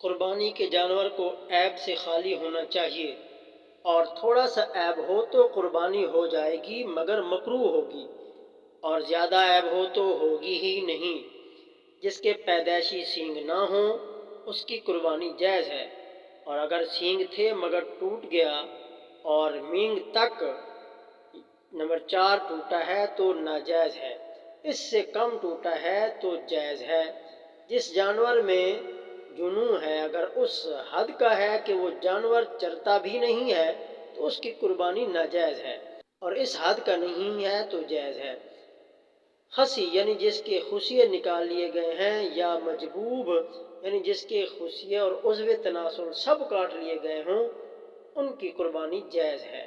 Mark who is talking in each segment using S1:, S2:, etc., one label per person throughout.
S1: قربانی کے جانور کو عیب سے خالی ہونا چاہیے، اور تھوڑا سا عیب ہو تو قربانی ہو جائے گی مگر مکروہ ہوگی، اور زیادہ عیب ہو تو ہوگی ہی نہیں۔ جس کے پیدائشی سینگ نہ ہوں اس کی قربانی جائز ہے، اور اگر سینگ تھے مگر ٹوٹ گیا اور مینگ تک نمبر 4 ٹوٹا ہے تو ناجائز ہے، اس سے کم ٹوٹا ہے تو جائز ہے۔ جس جانور میں جنون ہے اگر اس حد کا ہے کہ وہ جانور چرتا بھی نہیں ہے تو اس کی قربانی ناجائز ہے، اور اس حد کا نہیں ہے تو جائز ہے۔ خصی یعنی جس کے خصیے نکال لیے گئے ہیں، یا مجبوب یعنی جس کے خصیے اور عضو تناسل سب کاٹ لیے گئے ہوں، ان کی قربانی جائز ہے۔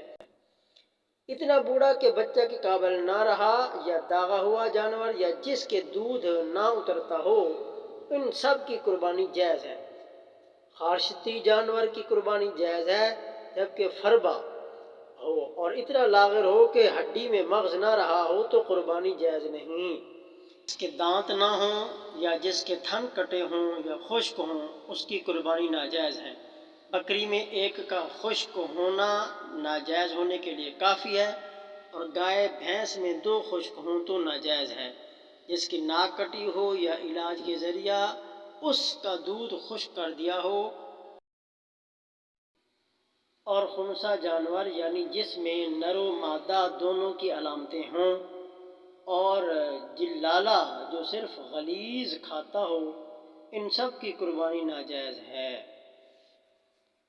S1: اتنا بوڑھا کہ بچہ کے قابل نہ رہا، یا داغا ہوا جانور، یا جس کے دودھ نہ اترتا ہو، ان سب کی قربانی جائز ہے۔ خارشتی جانور کی قربانی جائز ہے، جبکہ فربا ہو اور اتنا لاغر ہو کہ ہڈی میں مغز نہ رہا ہو تو قربانی جائز نہیں۔ جس کے دانت نہ ہوں یا جس کے تھن کٹے ہوں یا خشک ہوں اس کی قربانی ناجائز ہے۔ بکری میں ایک کا خشک ہونا ناجائز ہونے کے لیے کافی ہے، اور گائے بھینس میں 2 خشک ہوں تو ناجائز ہے۔ جس کی ناک کٹی ہو یا علاج کے ذریعہ اس کا دودھ خشک کر دیا ہو، اور خنثی جانور یعنی جس میں نر و مادہ دونوں کی علامتیں ہوں، اور جلالہ جو صرف غلیظ کھاتا ہو، ان سب کی قربانی ناجائز ہے۔